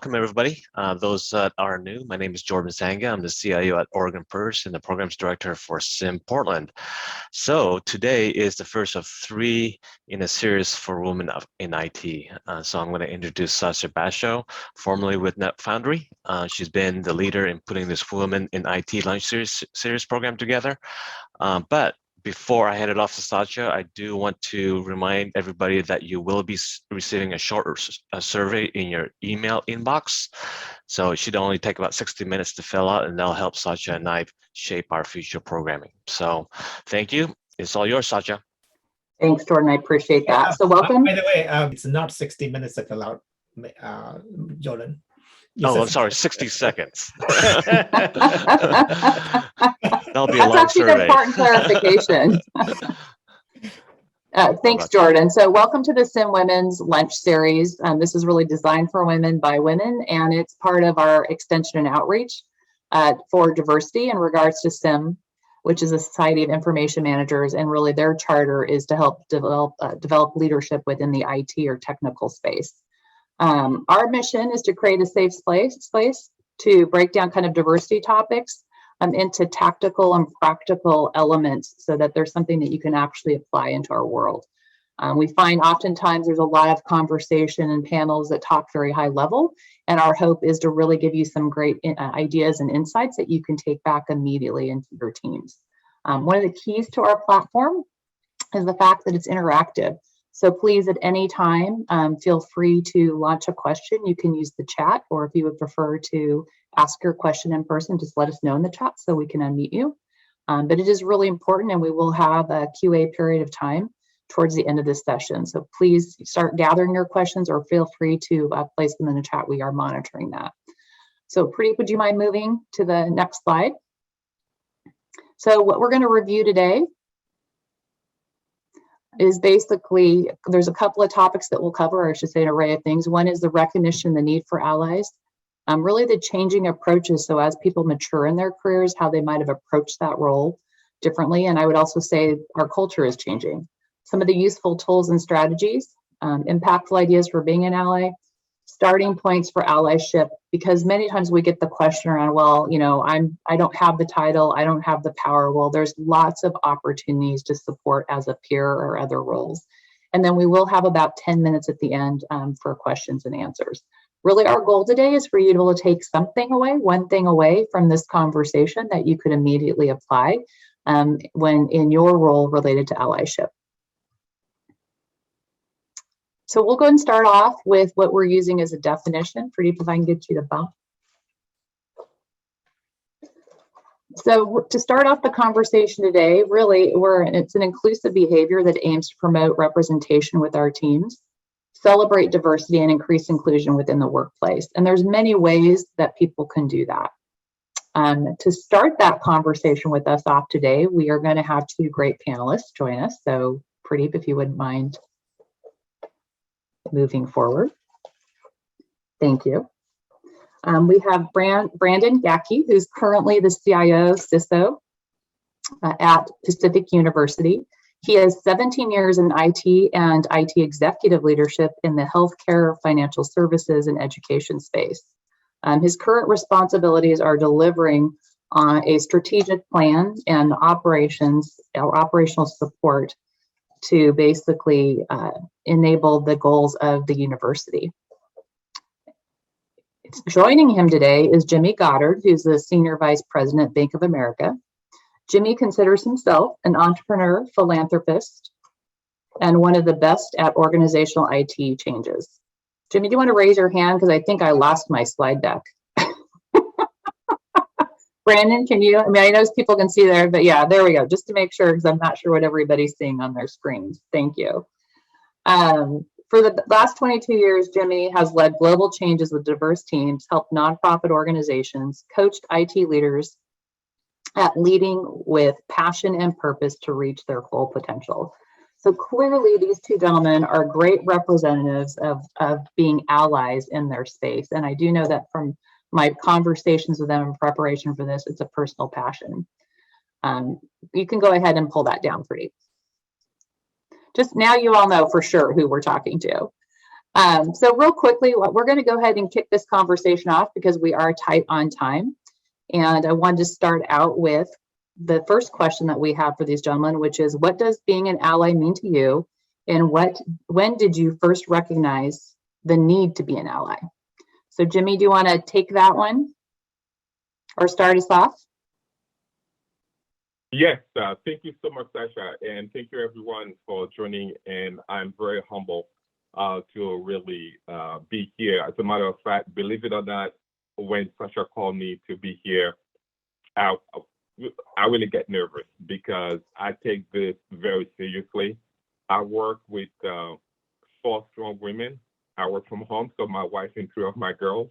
welcome everybody. Those that are new, my name is Jordan Sanga. I'm the CIO at Oregon PERS and the Programs Director for SIM Portland. So today is the first of 3 in a series for women in IT. So I'm going to introduce Sasha Basho, formerly with NetFoundry. She's been the leader in putting this Women in IT Lunch series program together. But before I hand it off to Sasha, I do want to remind everybody that you will be receiving a short survey in your email inbox. So it should only take about 60 minutes to fill out, and that'll help Sasha and I shape our future programming. So thank you. It's all yours, Sasha. Thanks, Jordan. I appreciate that. So welcome. By the way, it's not 60 minutes to fill out, Jordan. I'm sorry, 60 seconds. That'll be a That's long actually survey. an important clarification. Thanks, Jordan. So welcome to the SIM Women's Lunch Series. This is really designed for women by women, and it's part of our extension and outreach for diversity in regards to SIM, which is a Society of Information Managers, and really their charter is to help develop leadership within the IT or technical space. Our mission is to create a safe space to break down kind of diversity topics into tactical and practical elements so that there's something that you can actually apply into our world. We find oftentimes there's a lot of conversation and panels that talk very high level, and our hope is to really give you some great ideas and insights that you can take back immediately into your teams. One of the keys to our platform is the fact that it's interactive. So please, at any time, feel free to launch a question. You can use the chat, or if you would prefer to ask your question in person, just let us know in the chat so we can unmute you. But it is really important, and we will have a QA period of time towards the end of this session. So please start gathering your questions, or feel free to place them in the chat. We are monitoring that. So Pradeep, would you mind moving to the next slide? So what we're going to review today is basically, there's a couple of topics that we'll cover, or I should say an array of things. One is the recognition, the need for allies, really the changing approaches. So as people mature in their careers, how they might have approached that role differently. And I would also say our culture is changing. Some of the useful tools and strategies, impactful ideas for being an ally, starting points for allyship, because many times we get the question around, well, you know, I don't have the title, I don't have the power. Well, there's lots of opportunities to support as a peer or other roles. And then we will have about 10 minutes at the end for questions and answers. Really, our goal today is for you to be able to take something away, one thing away from this conversation that you could immediately apply when in your role related to allyship. So we'll go and start off with what we're using as a definition. Pradeep, if I can get you to bump. So to start off the conversation today, really, it's an inclusive behavior that aims to promote representation with our teams, celebrate diversity, and increase inclusion within the workplace. And there's many ways that people can do that. To start that conversation with us off today, we are going to have 2 great panelists join us. So Pradeep, if you wouldn't mind moving forward. Thank you. We have Brandon Gackey, who's currently the CIO CISO at Pacific University. He has 17 years in IT and IT executive leadership in the healthcare, financial services, and education space. His current responsibilities are delivering on a strategic plan and operations or operational support to basically enable the goals of the university. Joining him today is Jimmy Goddard, who's the Senior Vice President, Bank of America. Jimmy considers himself an entrepreneur, philanthropist, and one of the best at organizational IT changes. Jimmy, do you want to raise your hand? Because I think I lost my slide deck. Brandon, can you, I know people can see there, but yeah, there we go. Just to make sure, because I'm not sure what everybody's seeing on their screens. Thank you. For the last 22 years, Jimmy has led global changes with diverse teams, helped nonprofit organizations, coached IT leaders at leading with passion and purpose to reach their full potential. So clearly, these 2 gentlemen are great representatives of being allies in their space. And I do know that from my conversations with them in preparation for this, it's a personal passion. You can go ahead and pull that down, Pradeep. Just now you all know for sure who we're talking to. So real quickly, we're going to go ahead and kick this conversation off because we are tight on time. And I wanted to start out with the first question that we have for these gentlemen, which is, what does being an ally mean to you? And when did you first recognize the need to be an ally? So Jimmy, do you want to take that one or start us off? Yes, thank you so much, Sasha, and thank you everyone for joining. And I'm very humble to really be here. As a matter of fact, believe it or not, when Sasha called me to be here, I really get nervous because I take this very seriously. I work with 4 strong women. I work from home, so my wife and 3 of my girls.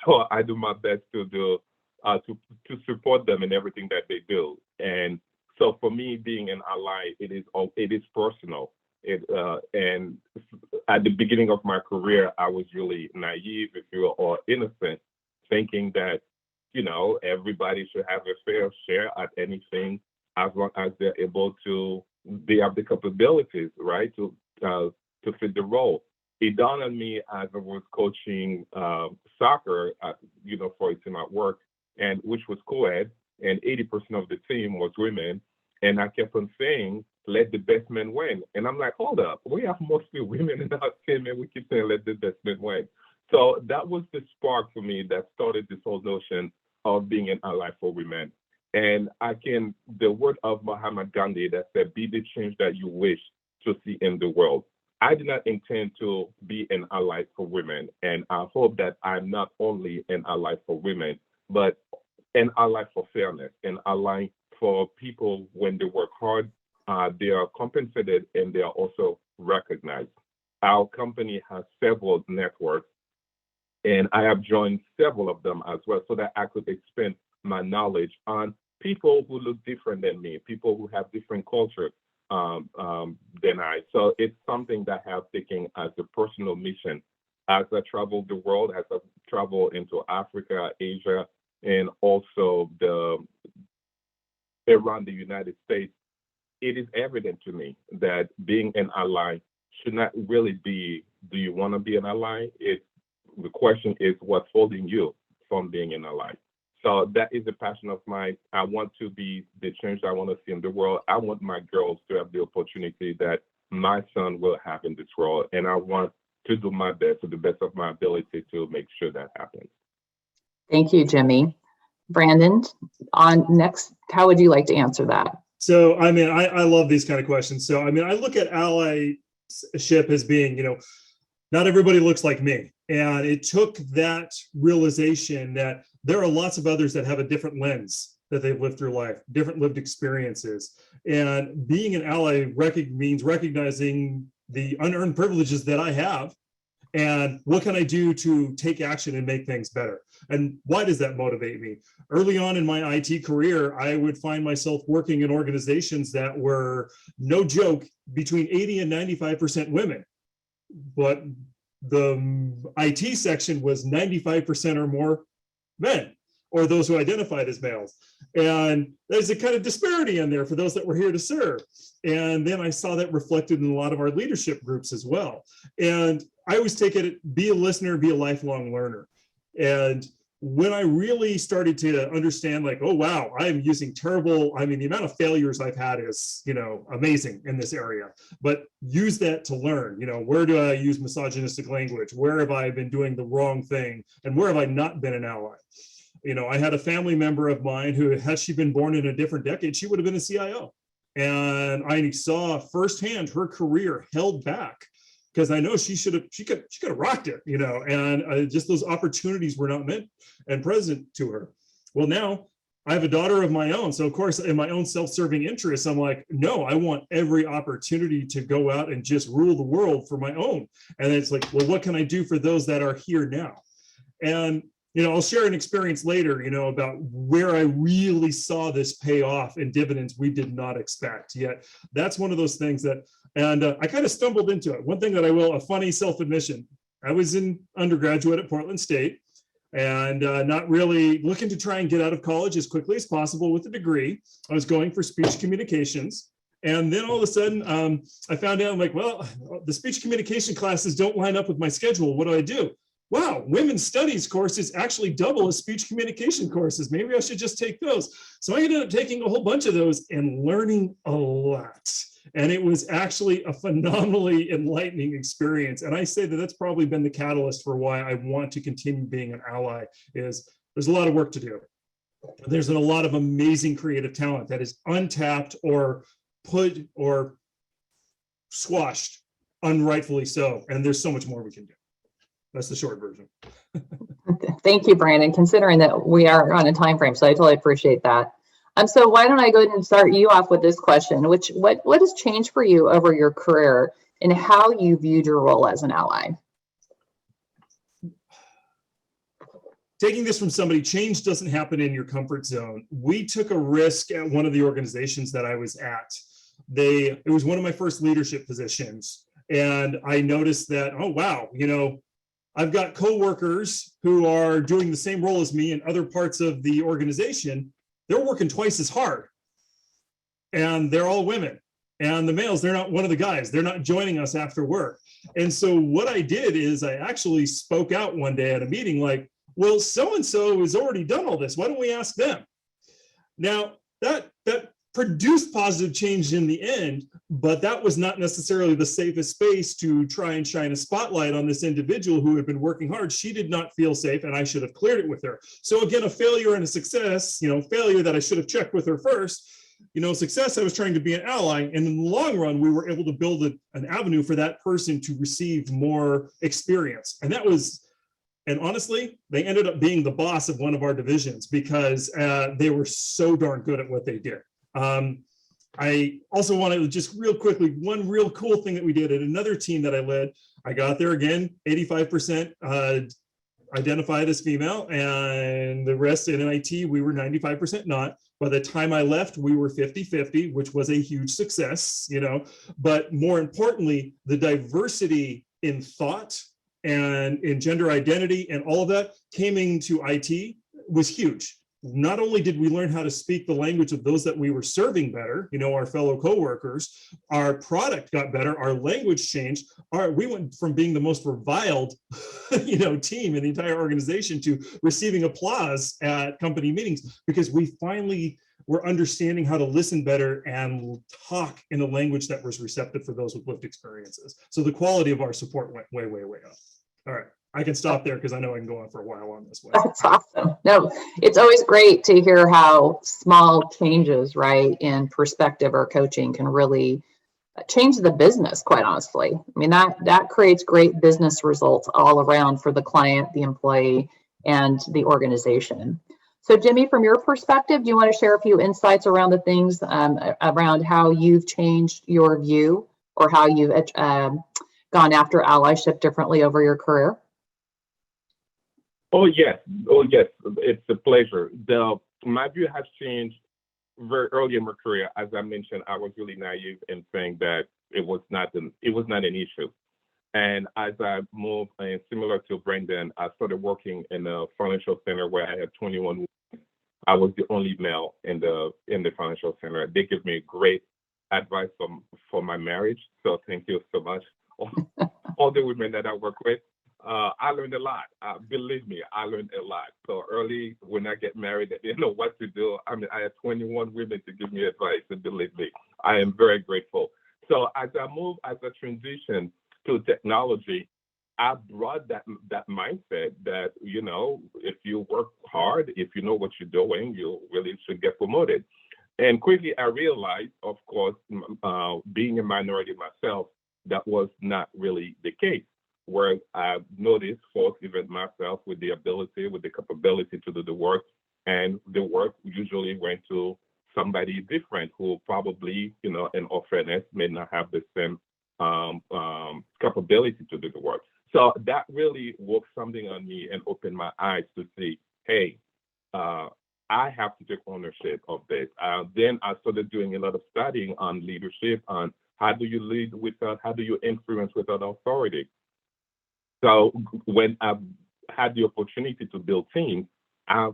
So I do my best to do to support them in everything that they do. And so for me, being an ally, it is personal. And at the beginning of my career, I was really naive, if you will, or innocent, thinking that everybody should have a fair share at anything as long as they have the capabilities, right, to fit the role. It dawned on me as I was coaching soccer, for a team at work, and which was co-ed, and 80% of the team was women. And I kept on saying, let the best men win. And I'm like, hold up, we have mostly women in our team, and we keep saying, let the best men win. So that was the spark for me that started this whole notion of being an ally for women. And the word of Mahatma Gandhi that said, be the change that you wish to see in the world. I did not intend to be an ally for women. And I hope that I'm not only an ally for women, but an ally for fairness, an ally for people when they work hard, they are compensated and they are also recognized. Our company has several networks, and I have joined several of them as well so that I could expand my knowledge on people who look different than me, people who have different cultures than I. So it's something that I have taken as a personal mission as I travel the world, as I travel into Africa, Asia, and also around the United States. It is evident to me that being an ally should not really be, do you want to be an ally? The question is, what's holding you from being an ally? So that is a passion of mine. I want to be the change I want to see in the world. I want my girls to have the opportunity that my son will have in this world. And I want to do my best, to the best of my ability, to make sure that happens. Thank you, Jimmy. Brandon, on next, how would you like to answer that? So, I mean, I love these kind of questions. So, I mean, I look at allyship as being, not everybody looks like me. And it took that realization that there are lots of others that have a different lens that they've lived through life, different lived experiences. And being an ally means recognizing the unearned privileges that I have and what can I do to take action and make things better? And why does that motivate me? Early on in my IT career, I would find myself working in organizations that were, no joke, between 80 and 95% women. But the IT section was 95% or more men, or those who identified as males. And there's a kind of disparity in there for those that were here to serve. And then I saw that reflected in a lot of our leadership groups as well. And I always take it, be a listener, be a lifelong learner. And when I really started to understand, like, oh, wow, I'm using terrible, I mean, the amount of failures I've had is, amazing in this area, but use that to learn, where do I use misogynistic language? Where have I been doing the wrong thing? And where have I not been an ally? I had a family member of mine who, had she been born in a different decade, she would have been a CIO. And I saw firsthand her career held back because I know she could have rocked it, and just those opportunities were not meant and present to her. Well, now I have a daughter of my own. So of course, in my own self-serving interests, I'm like, no, I want every opportunity to go out and just rule the world for my own. And it's like, well, what can I do for those that are here now? And I'll share an experience later, about where I really saw this pay off in dividends we did not expect. Yet that's one of those things that, and I kind of stumbled into it. One thing that a funny self-admission, I was in undergraduate at Portland State and not really looking to try and get out of college as quickly as possible with a degree. I was going for speech communications. And then all of a sudden, I found out, I'm like, well, the speech communication classes don't line up with my schedule. What do I do? Wow, women's studies courses actually double as speech communication courses. Maybe I should just take those. So I ended up taking a whole bunch of those and learning a lot. And it was actually a phenomenally enlightening experience. And I say that that's probably been the catalyst for why I want to continue being an ally, is there's a lot of work to do. There's a lot of amazing creative talent that is untapped or put or squashed unrightfully so. And there's so much more we can do. That's the short version. Thank you, Brandon, considering that we are on a time frame, so I totally appreciate that. So why don't I go ahead and start you off with this question, which what has changed for you over your career and how you viewed your role as an ally? Taking this from somebody, change doesn't happen in your comfort zone. We took a risk at one of the organizations that I was at. It was one of my first leadership positions. And I noticed that, oh, wow, I've got coworkers who are doing the same role as me in other parts of the organization. They're working twice as hard. And they're all women. And the males, they're not one of the guys. They're not joining us after work. And so what I did is I actually spoke out one day at a meeting like, well, so-and-so has already done all this. Why don't we ask them? Now, that produced positive change in the end, but that was not necessarily the safest space to try and shine a spotlight on this individual who had been working hard. She did not feel safe, and I should have cleared it with her. So again, a failure and a success, failure that I should have checked with her first. Success, I was trying to be an ally, and in the long run, we were able to build an avenue for that person to receive more experience. And honestly, they ended up being the boss of one of our divisions because they were so darn good at what they did. I also wanted to just real quickly, one real cool thing that we did at another team that I led, I got there again, 85% identified as female, and the rest in IT, we were 95% not. By the time I left, we were 50-50, which was a huge success, but more importantly, the diversity in thought and in gender identity and all of that came into IT was huge. Not only did we learn how to speak the language of those that we were serving better, our fellow coworkers, our product got better, our language changed. We went from being the most reviled, team in the entire organization to receiving applause at company meetings because we finally were understanding how to listen better and talk in a language that was receptive for those with lived experiences. So the quality of our support went way, way, way up. All right. I can stop there because I know I can go on for a while on this one. That's awesome. No, it's always great to hear how small changes, right, in perspective or coaching can really change the business, quite honestly. I mean, that creates great business results all around for the client, the employee, and the organization. So, Jimmy, from your perspective, do you want to share a few insights around the things around how you've changed your view or how you've gone after allyship differently over your career? Oh yes, it's a pleasure. My view has changed very early in my career. As I mentioned, I was really naive in saying that it was not an issue. And as I moved, and similar to Brendan, I started working in a financial center where I had 21 women. I was the only male in the financial center. They gave me great advice for my marriage. So thank you so much, all the women that I work with. I learned a lot. Believe me, I learned a lot. So early when I get married, I didn't know what to do. I mean, I had 21 women to give me advice, and believe me, I am very grateful. So as I move, as I transition to technology, I brought that mindset that, if you work hard, if you know what you're doing, you really should get promoted. And quickly I realized, of course, being a minority myself, that was not really the case. Where I noticed folks, even myself, with the ability, with the capability to do the work, and the work usually went to somebody different who probably, in all fairness, may not have the same capability to do the work. So that really woke something on me and opened my eyes to see, hey, I have to take ownership of this. Then I started doing a lot of studying on leadership, on how do you lead without, how do you influence without authority? So when I've had the opportunity to build teams, I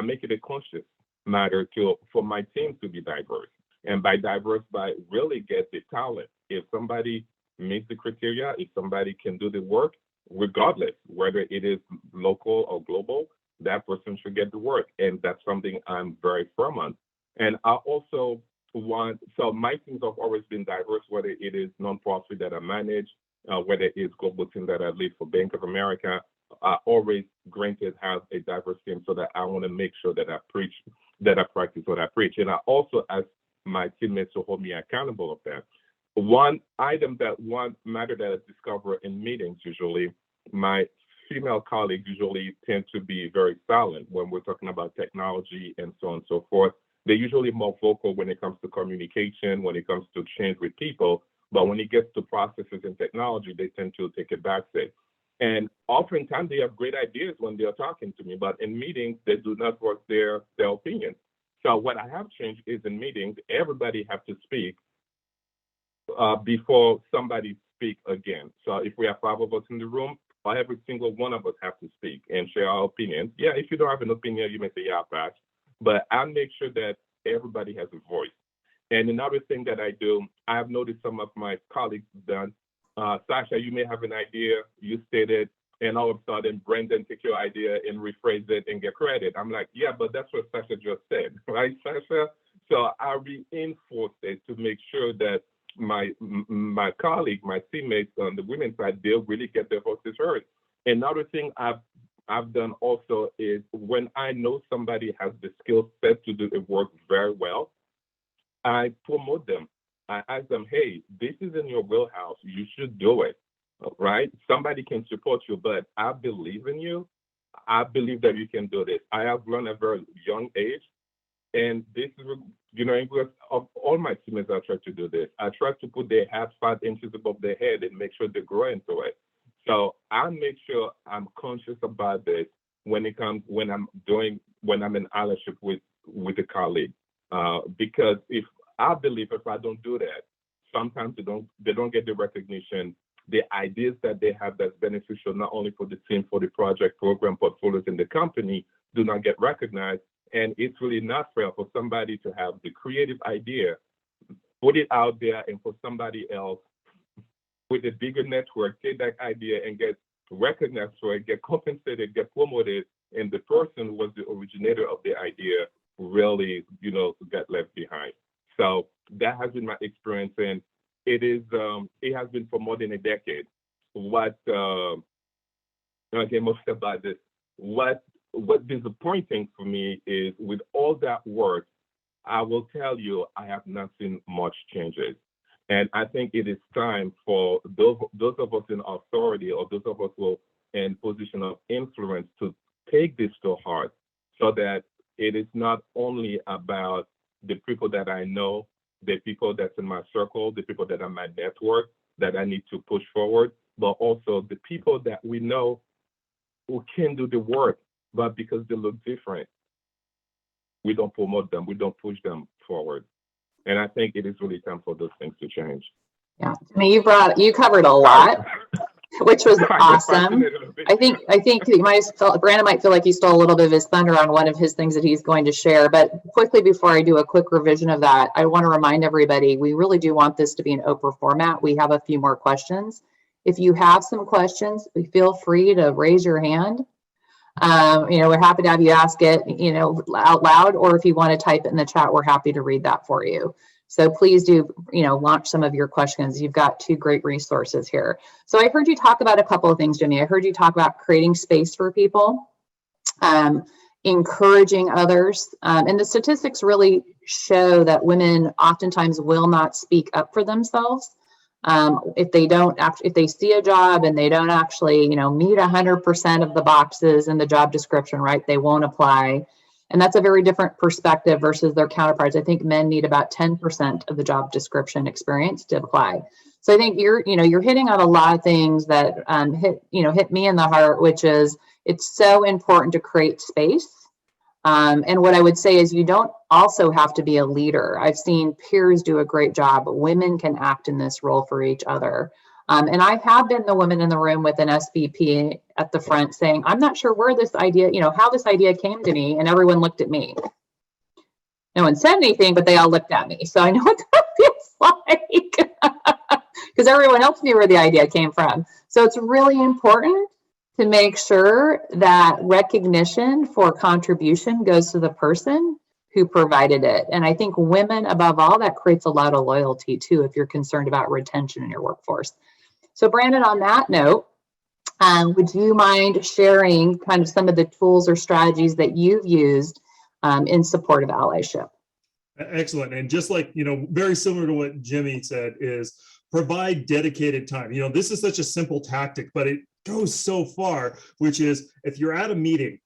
make it a conscious matter for my team to be diverse. And by diverse, by really get the talent. If somebody meets the criteria, if somebody can do the work, regardless whether it is local or global, that person should get the work. And that's something I'm very firm on. And I also so my teams have always been diverse, whether it is nonprofit that I manage, whether it's global team that I lead for Bank of America. I always granted have a diverse team so that I want to make sure that I practice what I preach. And I also ask my teammates to hold me accountable of that. One matter that I discover in meetings, usually my female colleagues usually tend to be very silent when we're talking about technology and so on and so forth. They're usually more vocal when it comes to communication, when it comes to change with people, but when it gets to processes and technology, they tend to take a backseat. And oftentimes they have great ideas when they're talking to me, but in meetings, they do not voice their opinion. So what I have changed is in meetings, everybody has to speak before somebody speak again. So if we have 5 of us in the room, every single one of us have to speak and share our opinions. Yeah, if you don't have an opinion, you may say, yeah, pass. But I make sure that everybody has a voice. And another thing that I do, I've noticed some of my colleagues done. Sasha, you may have an idea, you state it, and all of a sudden Brendan take your idea and rephrase it and get credit. I'm like, yeah, but that's what Sasha just said, right, Sasha? So I reinforce it to make sure that my colleague, my teammates on the women's side, they'll really get their voices heard. Another thing I've done also is when I know somebody has the skill set to do the work very well, I promote them. I ask them, hey, this is in your wheelhouse. You should do it, right? Somebody can support you, but I believe in you. I believe that you can do this. I have learned at a very young age, and this is, of all my teammates, I try to do this. I try to put their hat 5 inches above their head and make sure they grow into it. So I make sure I'm conscious about this when I'm in allyship with a colleague, because if I don't do that, sometimes they don't get the recognition, the ideas that they have that's beneficial not only for the team, for the project, program, portfolios in the company do not get recognized. And it's really not fair for somebody to have the creative idea, put it out there, and for somebody else with a bigger network take that idea and get recognized for it, get compensated, get promoted, and the person who was the originator of the idea really, got left behind. So that has been my experience, and it has been for more than a decade. What's disappointing for me is with all that work, I will tell you, I have not seen much changes. And I think it is time for those of us in authority or those of us who are in position of influence to take this to heart, so that it is not only about the people that I know, the people that's in my circle, the people that are my network that I need to push forward, but also the people that we know who can do the work, but because they look different, we don't promote them, we don't push them forward. And I think it is really time for those things to change. Yeah, I mean, you covered a lot, which was awesome. I think Brandon might feel like he stole a little bit of his thunder on one of his things that he's going to share. But quickly, before I do a quick revision of that, I want to remind everybody, we really do want this to be an open format. We have a few more questions. If you have some questions, feel free to raise your hand. We're happy to have you ask it, out loud, or if you want to type it in the chat, we're happy to read that for you. So please do, launch some of your questions. You've got 2 great resources here. So I heard you talk about a couple of things, Jimmy. I heard you talk about creating space for people, encouraging others. And the statistics really show that women oftentimes will not speak up for themselves. If they see a job and they don't actually, meet 100% of the boxes in the job description, right, they won't apply. And that's a very different perspective versus their counterparts. I think men need about 10% of the job description experience to apply. So I think you're hitting on a lot of things that hit me in the heart, which is it's so important to create space. And what I would say is you don't also have to be a leader. I've seen peers do a great job. Women can act in this role for each other. And I have been the woman in the room with an SVP at the front saying, I'm not sure where this idea, how this idea came to me. And everyone looked at me. No one said anything, but they all looked at me. So I know what that feels like because everyone else knew where the idea came from. So it's really important to make sure that recognition for contribution goes to the person who provided it. And I think women, above all, that creates a lot of loyalty too, if you're concerned about retention in your workforce. So Brandon, on that note, would you mind sharing kind of some of the tools or strategies that you've used in support of allyship? Excellent. And just like, very similar to what Jimmy said, is provide dedicated time. This is such a simple tactic, but it goes so far, which is if you're at a meeting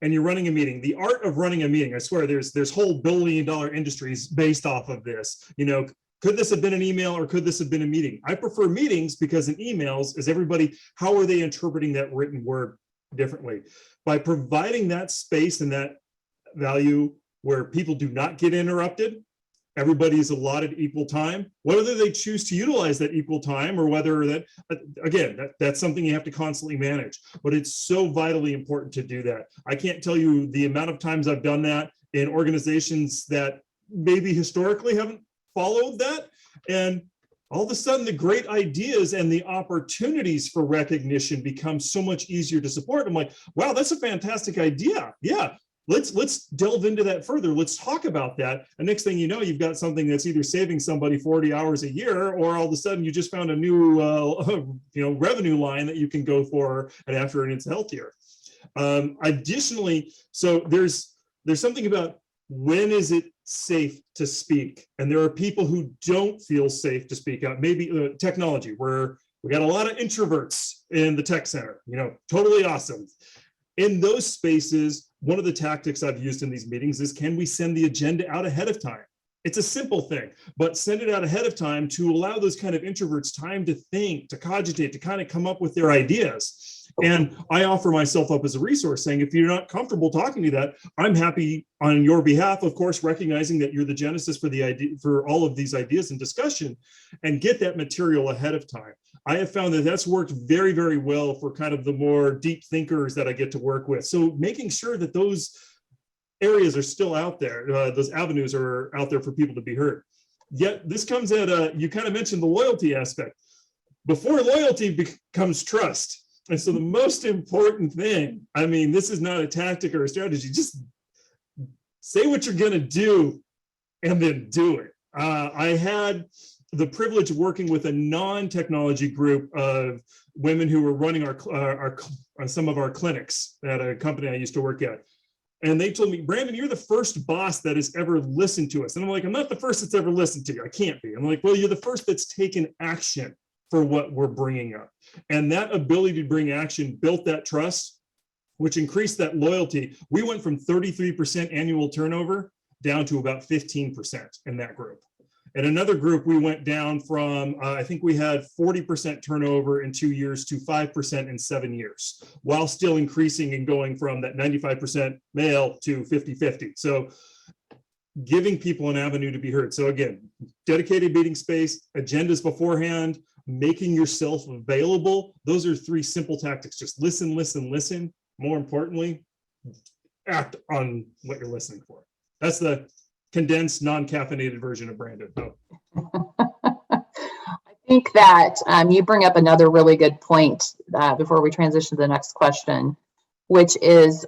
and you're running a meeting, the art of running a meeting, I swear there's whole billion-dollar industries based off of this. Could this have been an email or could this have been a meeting? I prefer meetings because in emails is everybody, how are they interpreting that written word differently? By providing that space and that value where people do not get interrupted, everybody is allotted equal time, whether they choose to utilize that equal time or whether that, again, that's something you have to constantly manage, but it's so vitally important to do that. I can't tell you the amount of times I've done that in organizations that maybe historically haven't followed that. And all of a sudden the great ideas and the opportunities for recognition become so much easier to support. I'm like, wow, that's a fantastic idea. Yeah. Let's delve into that further. Let's talk about that. And next thing you know, you've got something that's either saving somebody 40 hours a year, or all of a sudden you just found a new revenue line that you can go for and after, and it's healthier. Additionally, so there's something about when is it safe to speak, and there are people who don't feel safe to speak out. Maybe technology, where we got a lot of introverts in the tech center. Totally awesome. In those spaces, one of the tactics I've used in these meetings is, can we send the agenda out ahead of time? It's a simple thing, but send it out ahead of time to allow those kind of introverts time to think, to cogitate, to kind of come up with their ideas. And I offer myself up as a resource, saying, if you're not comfortable talking to that, I'm happy on your behalf, of course, recognizing that you're the genesis for the idea, for all of these ideas and discussion, and get that material ahead of time. I have found that that's worked very, very well for kind of the more deep thinkers that I get to work with. So making sure that those areas are still out there, those avenues are out there for people to be heard. Yet this comes at you kind of mentioned the loyalty aspect. Before loyalty becomes trust. And so the most important thing, this is not a tactic or a strategy, just say what you're going to do and then do it. I had the privilege of working with a non-technology group of women who were running some of our clinics at a company I used to work at. And they told me, Brandon, you're the first boss that has ever listened to us. And I'm like, I'm not the first that's ever listened to you. I can't be. I'm like, well, you're the first that's taken action for what we're bringing up. And that ability to bring action built that trust, which increased that loyalty. We went from 33% annual turnover down to about 15% in that group. In another group, we went down from, I think we had 40% turnover in 2 years to 5% in 7 years, while still increasing and going from that 95% male to 50-50. So giving people an avenue to be heard. So again, dedicated meeting space, agendas beforehand, making yourself available. Those are 3 simple tactics. Just listen, listen, listen. More importantly, act on what you're listening for. That's the condensed, non-caffeinated version of Brandon. I think that you bring up another really good point before we transition to the next question, which is,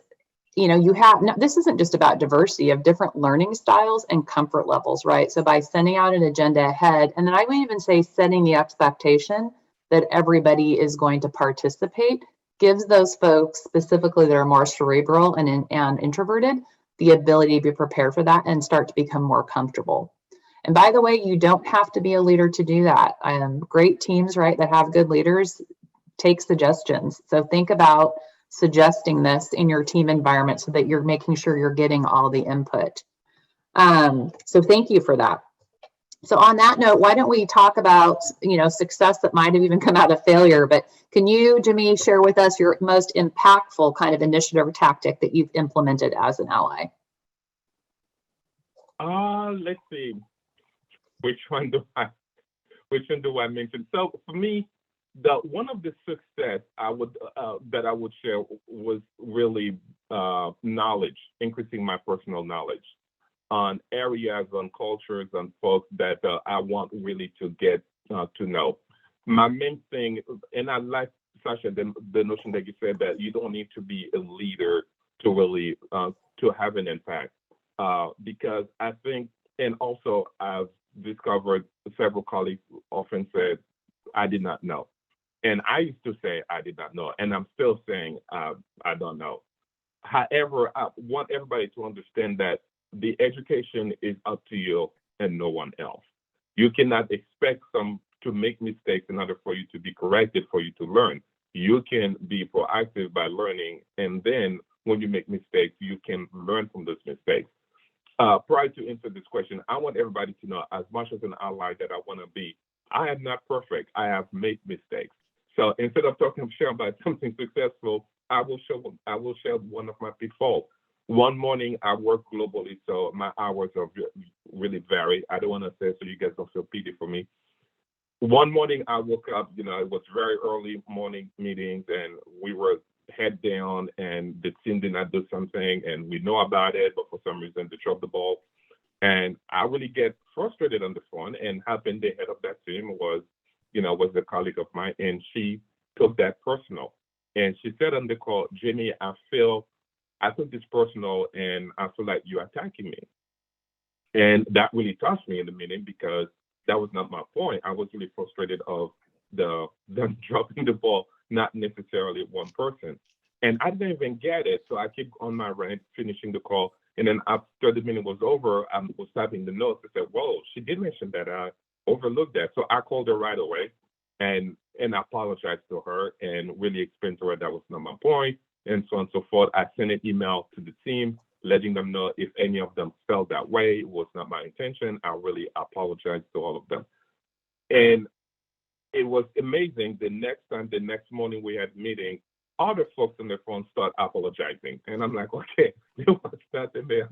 this isn't just about diversity of different learning styles and comfort levels, right? So by sending out an agenda ahead, and then I would even say setting the expectation that everybody is going to participate, gives those folks specifically that are more cerebral and introverted the ability to be prepared for that and start to become more comfortable. And by the way, you don't have to be a leader to do that. Great teams, right, that have good leaders take suggestions. So think about suggesting this in your team environment so that you're making sure you're getting all the input. So thank you for that. So on that note, why don't we talk about, success that might have even come out of failure, but can you, Jimmy, share with us your most impactful kind of initiative or tactic that you've implemented as an ally? Let's see. Which one do I mention? So for me, one of the success that I would share was really knowledge, increasing my personal knowledge. on areas, on cultures, on folks that I want really to get to know. My main thing, and I like, Sasha, the notion that you said that you don't need to be a leader to really to have an impact, because I think, and also I've discovered several colleagues often said, I did not know. And I used to say I did not know, and I'm still saying I don't know. However, I want everybody to understand that the education is up to you and no one else. You cannot expect some to make mistakes in order for you to be corrected, for you to learn. You can be proactive by learning, and then when you make mistakes, you can learn from those mistakes. Prior to answer this question, I want everybody to know, as much as an ally that I want to be, I am not perfect. I have made mistakes. So instead of sharing about something successful, I will share one of my pitfalls. One morning I work globally, so my hours are really varied. I don't want to say so you guys don't feel pity for me. One morning I woke up, it was very early morning meetings, and we were head down, and the team did not do something, and we know about it, but for some reason they dropped the ball. And I really get frustrated on the phone, and happened the head of that team was a colleague of mine, and she took that personal. And she said on the call, Jenny, I took this personal, and I feel like you're attacking me. And that really touched me in the meeting, because that was not my point. I was really frustrated of them dropping the ball, not necessarily one person. And I didn't even get it. So I kept on my rant, finishing the call. And then after the meeting was over, I was typing the notes. I said, whoa, she did mention that. I overlooked that. So I called her right away and I apologized to her and really explained to her that was not my point, and so on and so forth. I sent an email to the team, letting them know if any of them felt that way, it was not my intention. I really apologize to all of them. And it was amazing. The next morning we had a meeting, other folks on their phone start apologizing. And I'm like, okay, there was nothing there.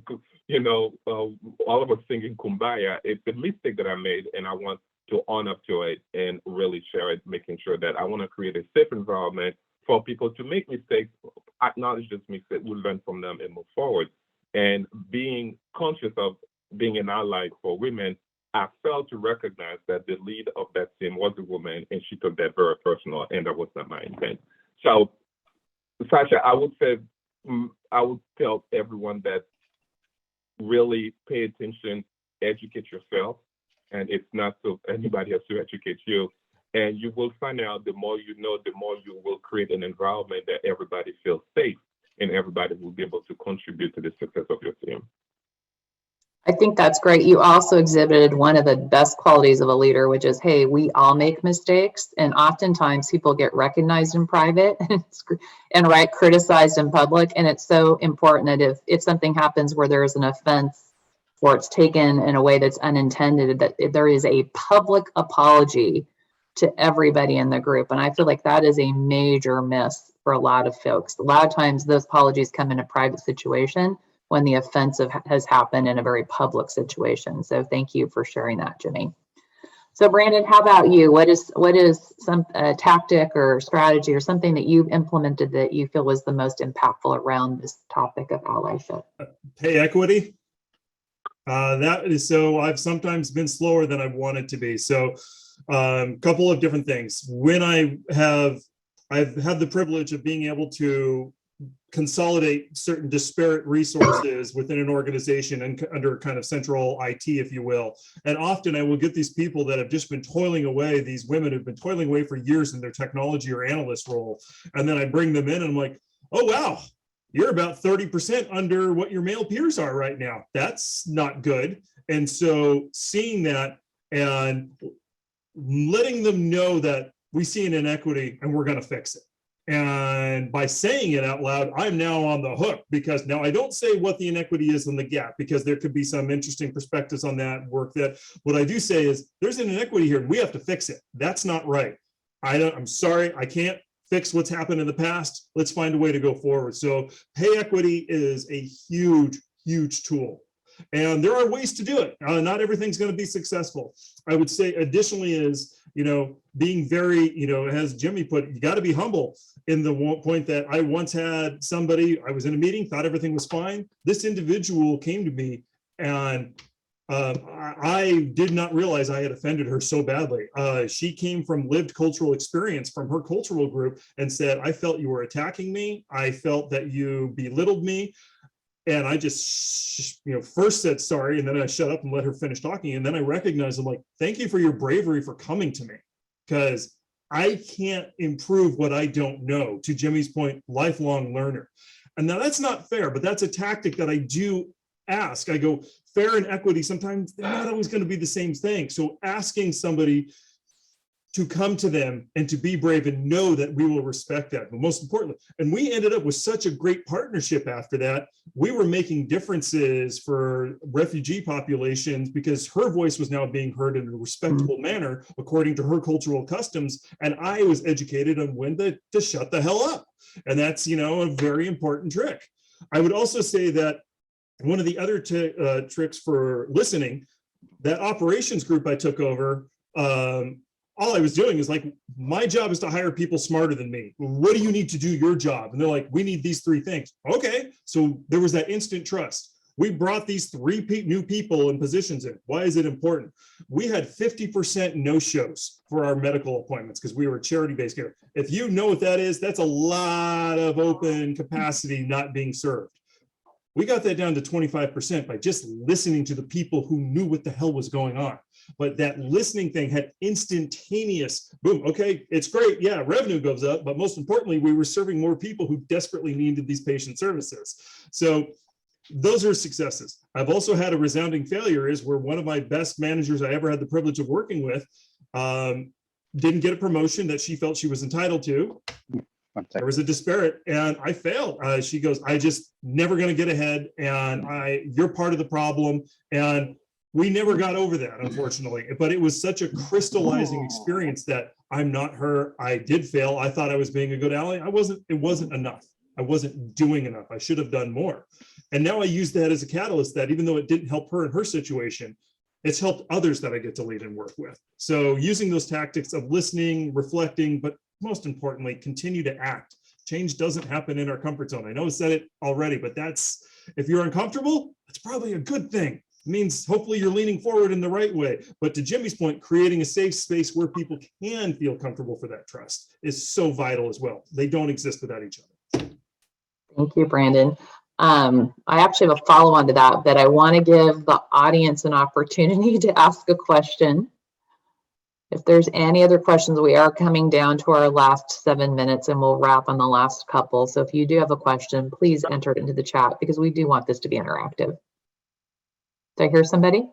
All of us singing Kumbaya. It's a mistake that I made, and I want to own up to it and really share it, making sure that I want to create a safe environment for people to make mistakes, acknowledge those mistakes, we learn from them and move forward. And being conscious of being an ally for women, I failed to recognize that the lead of that team was a woman, and she took that very personal, and that was not my intent. So, Sasha, I would tell everyone that really pay attention, educate yourself, and it's not so anybody has to educate you. And you will find out the more you know, the more you will create an environment that everybody feels safe, and everybody will be able to contribute to the success of your team. I think that's great. You also exhibited one of the best qualities of a leader, which is, hey, we all make mistakes. And oftentimes people get recognized in private and criticized in public. And it's so important that if something happens where there is an offense or it's taken in a way that's unintended, that there is a public apology to everybody in the group. And I feel like that is a major miss for a lot of folks. A lot of times those apologies come in a private situation when the offense has happened in a very public situation. So thank you for sharing that, Jimmy. So Brandon, how about you? What is some tactic or strategy or something that you've implemented that you feel was the most impactful around this topic of allyship? Pay equity. That is, so I've sometimes been slower than I've wanted to be. So couple of different things. When I've had the privilege of being able to consolidate certain disparate resources within an organization and under kind of central IT, if you will. And often I will get these people that have just been toiling away, these women who've been toiling away for years in their technology or analyst role. And then I bring them in and I'm like, oh, wow, you're about 30% under what your male peers are right now. That's not good. And so seeing that and letting them know that we see an inequity and we're going to fix it. And by saying it out loud, I'm now on the hook, because now I don't say what the inequity is in the gap, because there could be some interesting perspectives on that work. That what I do say is there's an inequity here and we have to fix it. That's not right. I'm sorry, I can't fix what's happened in the past. Let's find a way to go forward. So pay equity is a huge, huge tool. And there are ways to do it. Not everything's going to be successful. I would say additionally is, being very, as Jimmy put, you got to be humble in the point that I once had somebody, I was in a meeting, thought everything was fine. This individual came to me And I did not realize I had offended her so badly. She came from lived cultural experience from her cultural group and said, I felt you were attacking me. I felt that you belittled me. And I just, first said sorry, and then I shut up and let her finish talking. And then I recognized, I'm like, thank you for your bravery for coming to me, because I can't improve what I don't know. To Jimmy's point, lifelong learner. And now that's not fair, but that's a tactic that I do ask. I go, fair and equity, sometimes they're not always going to be the same thing. So asking somebody to come to them and to be brave and know that we will respect that. But most importantly, and we ended up with such a great partnership after that, we were making differences for refugee populations because her voice was now being heard in a respectable manner according to her cultural customs. And I was educated on when to shut the hell up. And that's, a very important trick. I would also say that one of the other tricks for listening, that operations group I took over, all I was doing is like, my job is to hire people smarter than me. What do you need to do your job? And they're like, we need these 3 things. Okay. So there was that instant trust. We brought these 3 new people in positions in. Why is it important? We had 50% no-shows for our medical appointments because we were charity-based care. If you know what that is, that's a lot of open capacity not being served. We got that down to 25% by just listening to the people who knew what the hell was going on. But that listening thing had instantaneous boom. Okay, it's great. Yeah, revenue goes up. But most importantly, we were serving more people who desperately needed these patient services. So those are successes. I've also had a resounding failure is where one of my best managers I ever had the privilege of working with didn't get a promotion that she felt she was entitled to. There was a disparate and I failed. She goes, I just never going to get ahead and you're part of the problem. And we never got over that, unfortunately, but it was such a crystallizing experience that I'm not her. I did fail. I thought I was being a good ally. It wasn't enough. I wasn't doing enough. I should have done more. And now I use that as a catalyst that even though it didn't help her in her situation, it's helped others that I get to lead and work with. So using those tactics of listening, reflecting, but most importantly, continue to act. Change doesn't happen in our comfort zone. I know I said it already, but if you're uncomfortable, that's probably a good thing. It means hopefully you're leaning forward in the right way. But to Jimmy's point, creating a safe space where people can feel comfortable for that trust is so vital as well. They don't exist without each other. Thank you, Brandon. I actually have a follow-on to that, but I want to give the audience an opportunity to ask a question. If there's any other questions, we are coming down to our last 7 minutes and we'll wrap on the last couple. So if you do have a question, please enter it into the chat because we do want this to be interactive. Did I hear somebody?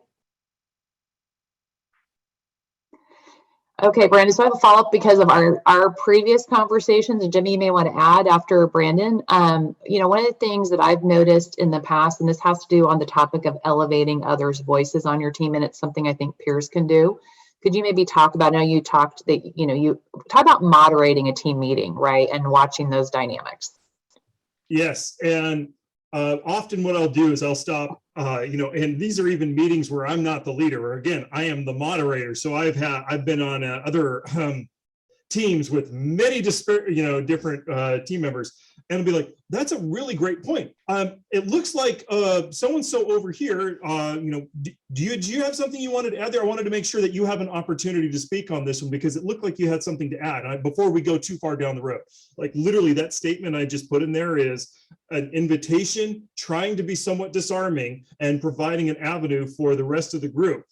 Okay, Brandon, so I have a follow-up because of our previous conversations, and Jimmy, you may want to add after Brandon. One of the things that I've noticed in the past, and this has to do on the topic of elevating others' voices on your team, and it's something I think peers can do. Could you maybe talk about, I know you talked that, you talk about moderating a team meeting, right? And watching those dynamics. Yes, and often what I'll do is I'll stop, and these are even meetings where I'm not the leader, or again, I am the moderator. So I've been on other teams with many different team members, and I'll be like, that's a really great point. It looks like so-and-so over here, do you have something you wanted to add there? I wanted to make sure that you have an opportunity to speak on this one because it looked like you had something to add before we go too far down the road. Like literally that statement I just put in there is an invitation, trying to be somewhat disarming and providing an avenue for the rest of the group.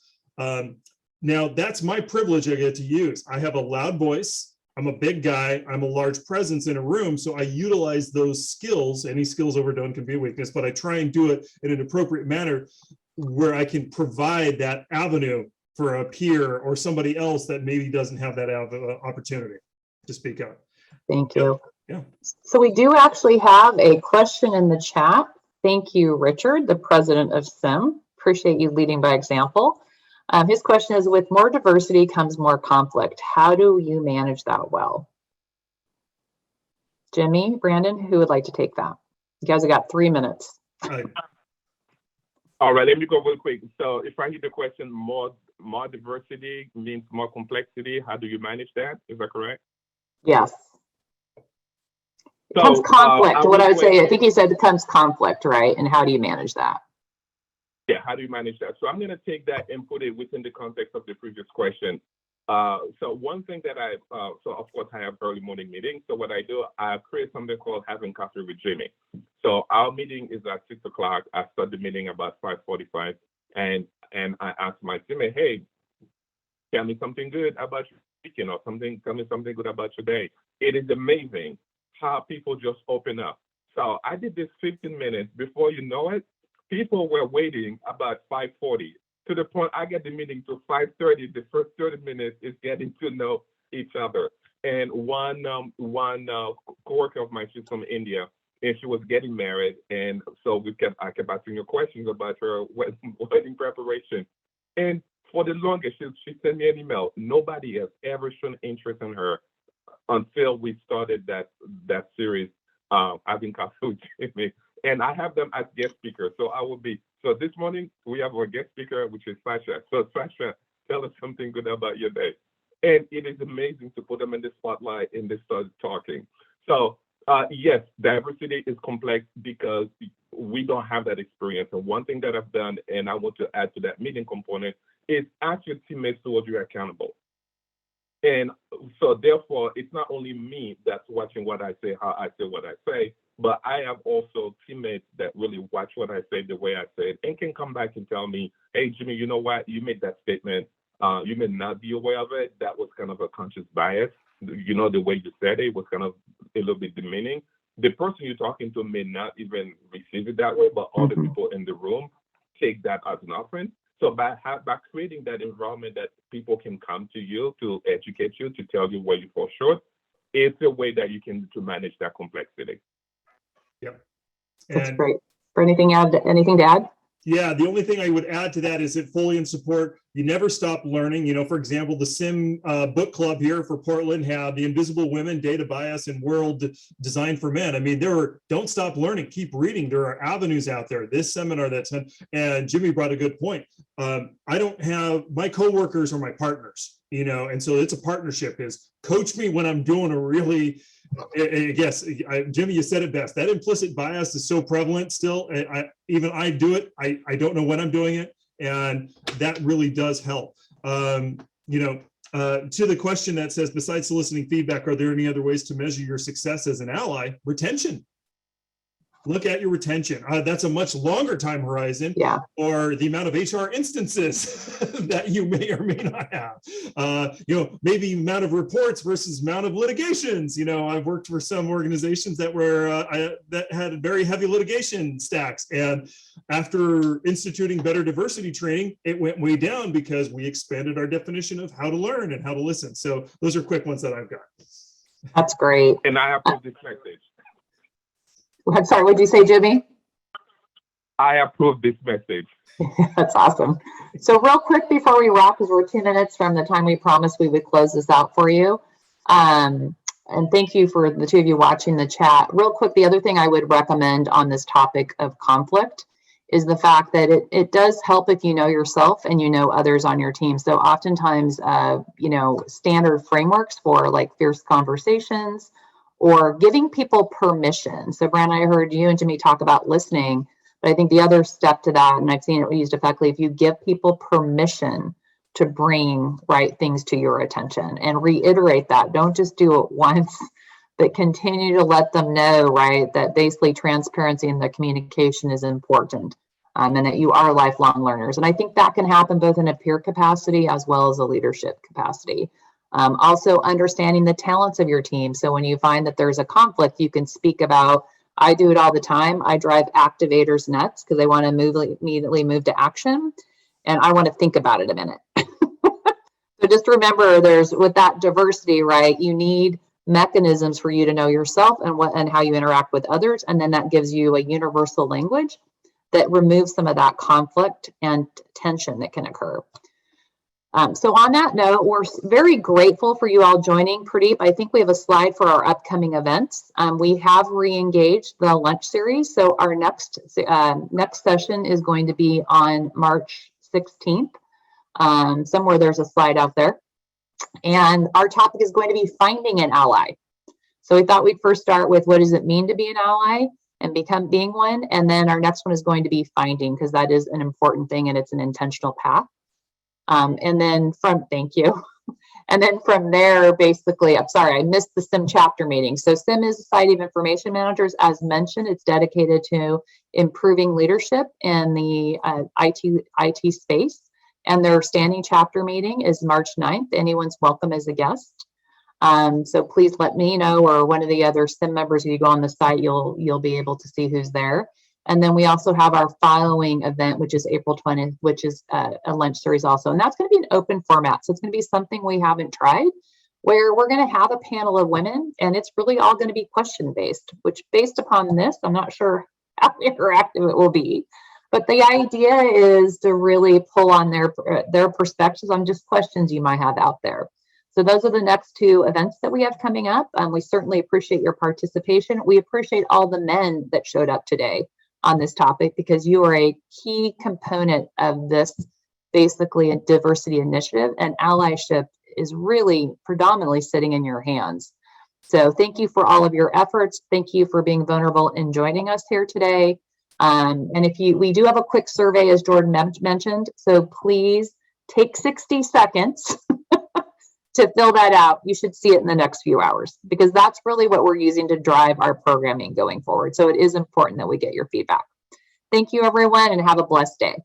Now that's my privilege I get to use. I have a loud voice. I'm a big guy. I'm a large presence in a room. So I utilize those skills. Any skills overdone can be a weakness, but I try and do it in an appropriate manner where I can provide that avenue for a peer or somebody else that maybe doesn't have that opportunity to speak up. Thank you. Yeah. So we do actually have a question in the chat. Thank you, Richard, the president of SIM. Appreciate you leading by example. His question is, with more diversity comes more conflict. How do you manage that well? Jimmy, Brandon, who would like to take that? You guys have got 3 minutes. All right, let me go real quick. So if I hear the question, more diversity means more complexity. How do you manage that? Is that correct? Yes. It comes conflict. What I would say, I think he said it comes conflict, right? And how do you manage that? Yeah, how do you manage that? So I'm going to take that and put it within the context of the previous question. So one thing that so of course I have early morning meetings. So what I do, I create something called Having Coffee with Jimmy. So our meeting is at 6 o'clock. I start the meeting about 5:45, and I ask my teammate, hey, tell me something good about your weekend, or something. Tell me something good about your day. It is amazing how people just open up. So I did this 15 minutes. Before you know it, people were waiting about 5:40. To the point I get the meeting to 5:30. The first 30 minutes is getting to know each other. And one coworker of mine, she's from India, and she was getting married, and so I kept asking her questions about her wedding preparation. And for the longest, she sent me an email. Nobody has ever shown interest in her until we started that series, Having Coffee with Jimmy. And I have them as guest speakers. So this morning we have our guest speaker, which is Sasha. So Sasha, tell us something good about your day. And it is amazing to put them in the spotlight and they start talking. So yes, diversity is complex because we don't have that experience. And one thing that I've done, and I want to add to that meeting component, is ask your teammates to hold you accountable. And so therefore, it's not only me that's watching what I say, how I say what I say, but I have also teammates that really watch what I say the way I say it and can come back and tell me, hey, Jimmy, you know what? You made that statement. You may not be aware of it. That was kind of a conscious bias. You know, the way you said it was kind of a little bit demeaning. The person you're talking to may not even receive it that way, but other people in the room take that as an offense. So by creating that environment that people can come to you to educate you, to tell you where you fall short, it's a way that you can to manage that complexity. Yep. That's great. For anything to add? Yeah, the only thing I would add to that is it fully in support. You never stop learning. You know, for example, the SIM book club here for Portland had The Invisible Women, Data Bias, and World Design for Men. I mean, don't stop learning, keep reading. There are avenues out there. This seminar and Jimmy brought a good point. I don't have, my coworkers are my partners, you know, and so it's a partnership. Is coach me when I'm doing a really, yes, Jimmy, you said it best. That implicit bias is so prevalent still. I do it. I don't know when I'm doing it. And that really does help. To the question that says, besides soliciting feedback, are there any other ways to measure your success as an ally? Retention. Look at your retention. That's a much longer time horizon, or the amount of HR instances that you may or may not have. Maybe amount of reports versus amount of litigations. You know, I've worked for some organizations that that had very heavy litigation stacks, and after instituting better diversity training, it went way down because we expanded our definition of how to learn and how to listen. So those are quick ones that I've got. That's great. And I approve this message. I'm sorry, what did you say, Jimmy? I approve this message. That's awesome. So real quick before we wrap, because we're 2 minutes from the time we promised we would close this out for you. And thank you for the two of you watching the chat. Real quick, the other thing I would recommend on this topic of conflict is the fact that it does help if you know yourself and you know others on your team. So oftentimes, standard frameworks for like fierce conversations, or giving people permission. So Brand, I heard you and Jimmy talk about listening, but I think the other step to that, and I've seen it used effectively, if you give people permission to bring right things to your attention and reiterate that, don't just do it once, but continue to let them know, right, that basically transparency in the communication is important, and that you are lifelong learners. And I think that can happen both in a peer capacity as well as a leadership capacity. Also understanding the talents of your team. So when you find that there's a conflict, you can speak about, I do it all the time. I drive activators nuts because they want to immediately move to action. And I want to think about it a minute. So just remember, with that diversity, right, you need mechanisms for you to know yourself and how you interact with others. And then that gives you a universal language that removes some of that conflict and tension that can occur. So on that note, we're very grateful for you all joining. Pradeep, I think we have a slide for our upcoming events. We have re-engaged the lunch series. So our next session is going to be on March 16th. Somewhere there's a slide out there. And our topic is going to be finding an ally. So we thought we'd first start with, what does it mean to be an ally? and being one. And then our next one is going to be finding, because that is an important thing and it's an intentional path. And then thank you. And then from there, basically, I'm sorry, I missed the SIM chapter meeting. So SIM is Society of Information Managers. As mentioned, it's dedicated to improving leadership in the IT space. And their standing chapter meeting is March 9th. Anyone's welcome as a guest. So please let me know, or one of the other SIM members. If you go on the site, you'll be able to see who's there. And then we also have our following event, which is April 20th, which is a lunch series also. And that's going to be an open format. So it's going to be something we haven't tried, where we're going to have a panel of women, and it's really all going to be question based, which based upon this, I'm not sure how interactive it will be. But the idea is to really pull on their perspectives on just questions you might have out there. So those are the next two events that we have coming up. We certainly appreciate your participation. We appreciate all the men that showed up today on this topic, because you are a key component of this, basically a diversity initiative, and allyship is really predominantly sitting in your hands. So thank you for all of your efforts. Thank you for being vulnerable and joining us here today. And we do have a quick survey, as Jordan mentioned, so please take 60 seconds to fill that out. You should see it in the next few hours, because that's really what we're using to drive our programming going forward. So it is important that we get your feedback. Thank you, everyone, and have a blessed day.